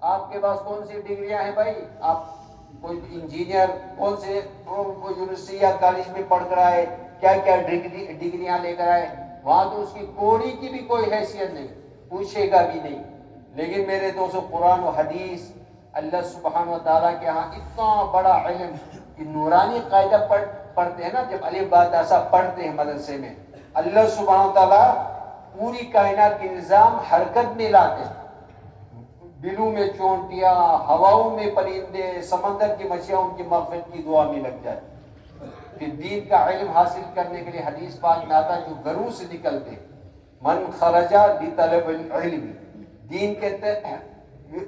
آپ کے پاس کون سی ڈگریاں ہیں بھائی؟ آپ کوئی انجینئر کون سے یونیورسٹی یا کالج میں پڑھ کر آئے، کیا کیا ڈگریاں لے کر آئے، وہاں تو اس کی کوڑی کی بھی کوئی حیثیت نہیں، پوچھے گا بھی نہیں۔ لیکن میرے دوستو، قرآن و حدیث اللہ سبحانہ و تعالیٰ کے ہاں اتنا بڑا علم کہ نورانی قاعدہ پڑھتے ہیں نا، جب الف با تا سا پڑھتے ہیں مدرسے میں، اللہ سبحانہ و تعالیٰ پوری کائنات کے نظام حرکت میں لاتے ہیں، بلوں میں چونٹیاں، ہواؤں میں پرندے، سمندر کی مچھلیاں ان کی مغفرت کی دعا میں لگ جاتی۔ پھر دین کا علم حاصل کرنے کے لیے حدیث پاک میں آتا ہے جو گھروں سے نکلتے، من خرجا لطلب العلم، دین کے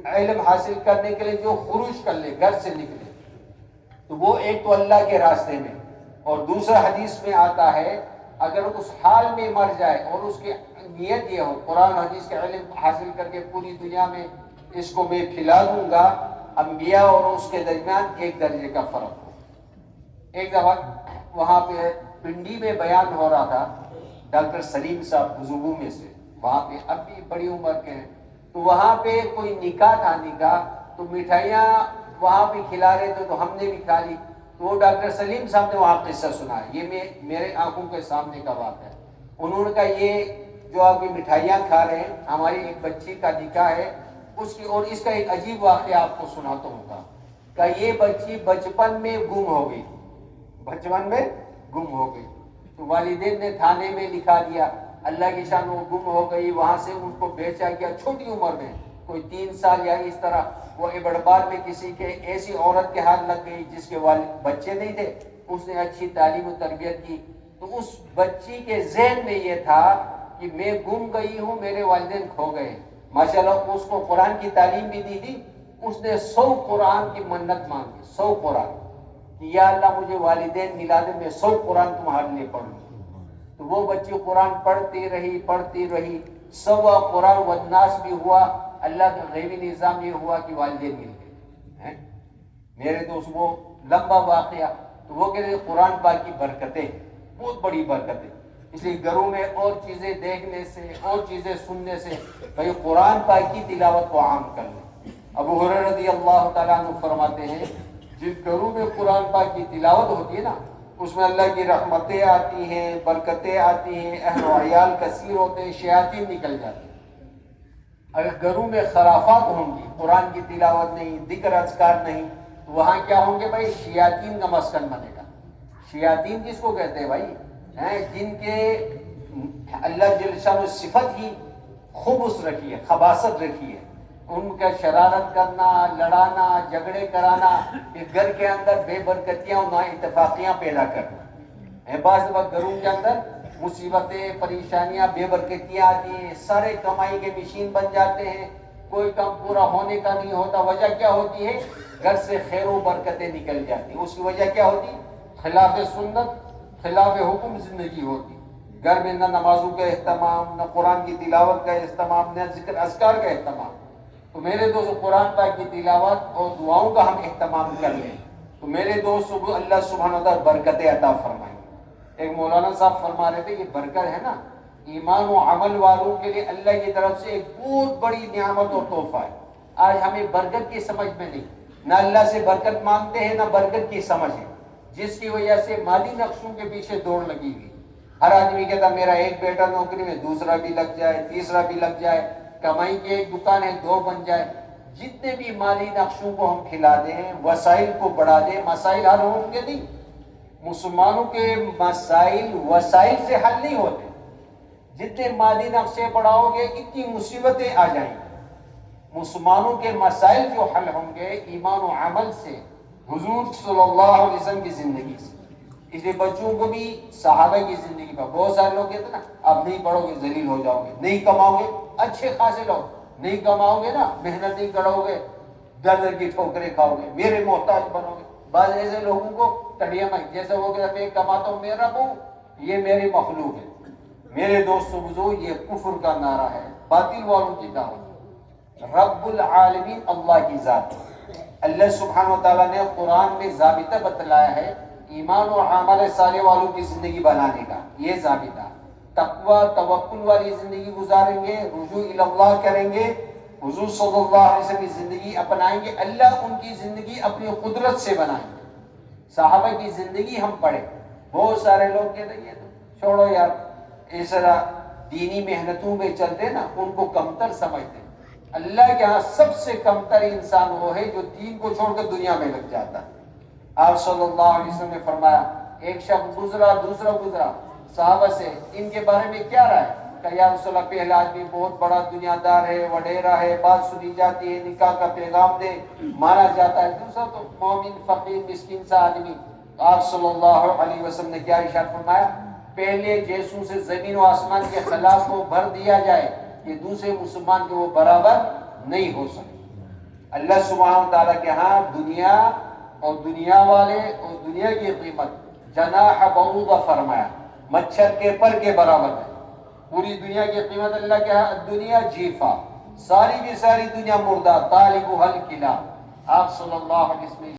علم حاصل کرنے کے لیے جو خروج کر لے، گھر سے نکلے، تو وہ ایک تو اللہ کے راستے میں، اور دوسرا حدیث میں آتا ہے اگر اس حال میں مر جائے اور اس کی نیت یہ ہو قرآن حدیث کا علم حاصل کر کے پوری دنیا میں اس کو میں پھیلا دوں گا، انبیاء اور اس کے درمیان ایک درجے کا فرق ہو۔ ایک دفعہ وہاں پہ پنڈی میں بیان ہو رہا تھا، ڈاکٹر سلیم صاحب بزرگوں میں سے، وہاں پہ اب بھی بڑی عمر کے ہیں، تو وہاں پہ کوئی نکاح تھا، نکاح تو مٹھائیاں وہاں پہ کھلا رہے تھے تو ہم نے بھی کھا لی، تو وہ ڈاکٹر سلیم صاحب نے وہاں قصہ سنا ہے، یہ میرے آنکھوں کے سامنے کا واقعہ ہے۔ انہوں نے کہا یہ جو آپ کی مٹھائیاں کھا رہے ہیں، ہماری ایک بچی کا نکاح ہے، اس کی، اور اس کا ایک عجیب واقعہ آپ کو سناتا ہوں گا کہ یہ بچی بچپن میں گم ہو گئی، بچپن میں گم ہو گئی، تو والدین نے تھانے میں لکھا دیا، اللہ کی شان وہ گم ہو گئی، وہاں سے ان کو بیچا گیا چھوٹی عمر میں، کوئی 3 سال یا اس طرح، وہ ابڑبار میں کسی کے ایسی عورت کے ہاتھ لگ گئی جس کے بچے نہیں تھے، اس نے اچھی تعلیم و تربیت کی، تو اس بچی کے ذہن میں یہ تھا کہ میں گم گئی ہوں، میرے والدین کھو گئے، ماشاءاللہ اس کو قرآن کی تعلیم بھی دی تھی، اس نے 100 قرآن کی منت مانگی، 100 قرآن، کہ یا اللہ مجھے والدین ملا دے، میں 100 قرآن تمہارے لیے پڑھوں۔ تو وہ بچی قرآن پڑھتی رہی، 100 قرآن والناس بھی ہوا، اللہ کا غیبی نظام یہ ہوا کہ والدین مل گئے۔ میرے دوست وہ لمبا واقعہ، تو وہ کہتے ہیں قرآن پاک کی برکتیں، بہت بڑی برکتیں، اس لیے گھروں میں اور چیزیں دیکھنے سے اور چیزیں سننے سے بھائی قرآن پاک کی تلاوت کو عام کر لیں۔ ابو ہریرہ رضی اللہ تعالیٰ عنہ فرماتے ہیں جن گھروں میں قرآن پاک کی تلاوت ہوتی ہے نا، اس میں اللہ کی رحمتیں آتی ہیں، برکتیں آتی ہیں، اہل و عیال کثیر ہوتے ہیں، شیاطین نکل جاتے ہیں۔ اگر گھروں میں خرافات ہوں گی، قرآن کی تلاوت نہیں، ذکر اذکار نہیں، تو وہاں کیا ہوں گے بھائی؟ شیاطین کا مسکن بنے گا۔ شیاطین کس کو کہتے ہیں بھائی؟ جن کے اللہ جل شانہ صفت ہی خبث رکھی ہے، خباثت رکھی ہے، ان کا شرارت کرنا، لڑانا، جھگڑے کرانا، پھر گھر کے اندر بے برکتیاں اور نااتفاقیاں پیدا کرنا۔ بعض دفعہ گھروں کے اندر مصیبتیں، پریشانیاں، بے برکتیاں آتی ہیں، سارے کمائی کے مشین بن جاتے ہیں، کوئی کام پورا ہونے کا نہیں ہوتا، وجہ کیا ہوتی ہے؟ گھر سے خیر و برکتیں نکل جاتی ہیں۔ اس کی وجہ کیا ہوتی؟ خلاف سنت، خلاف حکم زندگی ہوتی، گھر میں نہ نمازوں کا اہتمام، نہ قرآن کی تلاوت کا اہتمام، نہ ذکر اذکار کا اہتمام۔ تو میرے دوست قرآن پاک کی تلاوت اور دعاؤں کا ہم اہتمام کر لیں تو میرے دوست اللہ سبحانہ و تعالیٰ برکتیں عطا فرمائیں گے۔ ایک مولانا صاحب فرما رہے تھے یہ برکت ہے نا، ایمان و عمل والوں کے لیے اللہ کی طرف سے ایک بہت بڑی نعمت اور تحفہ ہے۔ آج ہمیں برکت کی سمجھ میں نہیں، نہ اللہ سے برکت مانگتے ہیں، نہ برکت کی سمجھ ہے، جس کی وجہ سے مالی نقشوں کے پیچھے دوڑ لگی ہوئی۔ ہر آدمی کہتا میرا ایک بیٹا نوکری میں، دوسرا بھی لگ جائے، تیسرا بھی لگ جائے، کمائی کی ایک دکان ہے 2 بن جائے۔ جتنے بھی مالی نقشوں کو ہم کھلا دیں، وسائل کو بڑھا دیں، مسائل حل ہوں گے نہیں۔ مسلمانوں کے مسائل وسائل سے حل نہیں ہوتے، جتنے مالی نقشے بڑھاؤ گے اتنی مصیبتیں آ جائیں گی۔ مسلمانوں کے مسائل جو حل ہوں گے ایمان و عمل سے، حضور صلی اللہ علیہ وسلم کی زندگی سے۔ اس لیے بچوں کو بھی صحابہ کی زندگی پر بہت سارے لوگ کہتے ہیں نا اب نہیں پڑھو گے ذلیل ہو جاؤ گے، نہیں کماؤ گے، اچھے خاصے لوگ نہیں کماؤ گے نا، محنت نہیں کرو گے، در در کی ٹھوکریں کھاؤ گے، میرے محتاج بنو گے۔ بعض ایسے لوگوں کو ٹڈیا میں جیسے وہ کہتا میں کماتا ہوں میرا رب ہوں، یہ میری مخلوق ہے۔ میرے دوستو بزرگ یہ کفر کا نعرہ ہے، باطل والوں کی دعوت۔ رب العالمین اللہ کی ذات ہے۔ اللہ سبحانہ وتعالیٰ نے قرآن میں ضابطہ بتلایا ہے ایمان و عمل صالح والوں کی زندگی بنانے کا، یہ ضابطہ۔ تقوی توکل والی زندگی گزاریں گے، رجوع الی اللہ کریں گے حضور صلی اللہ علیہ وسلم کی زندگی اپنائیں گے، اللہ ان کی زندگی اپنی قدرت سے بنائیں گے۔ صحابہ کی زندگی ہم پڑھیں، بہت سارے لوگ کہتے ہیں یہ تو چھوڑو یار، اس طرح دینی محنتوں میں چلتے نا، ان کو کمتر سمجھتے ہیں۔ اللہ کے ہاں سب سے کمتر انسان وہ ہے جو دین کو چھوڑ کر دنیا میں لگ جاتا ہے۔ آپ صلی اللہ علیہ وسلم نے فرمایا، ایک شخص گزرا، دوسرا گزرا، صحابہ سے ان کے بارے میں کیا رائے؟ کہ یا رسول اللہ، پہلا آدمی بہت بڑا دنیا دار ہے، وڈیرا ہے، بات سنی جاتی ہے، نکاح کا پیغام دے، مانا جاتا ہے، دوسرا تو مومن فقیر مسکین سا آدمی۔ آپ صلی اللہ علیہ وسلم نے کیا ارشاد فرمایا؟ پہلے جیسوں سے زمین و آسمان کے خلاف کو بھر دیا جائے، یہ دوسرے مسلمان کے وہ برابر نہیں ہو سکتے۔ اللہ سبحانہ تعالیٰ کے ہاں دنیا اور دنیا والے اور دنیا کی قیمت جناح بعوضہ فرمایا، مچھر کے پر کے برابر ہے۔ پوری دنیا کی قیمت اللہ کے ہاں دنیا جیفا، ساری کی ساری دنیا مردہ، طالب حل کلا۔ آپ صلی اللہ علیہ وسلم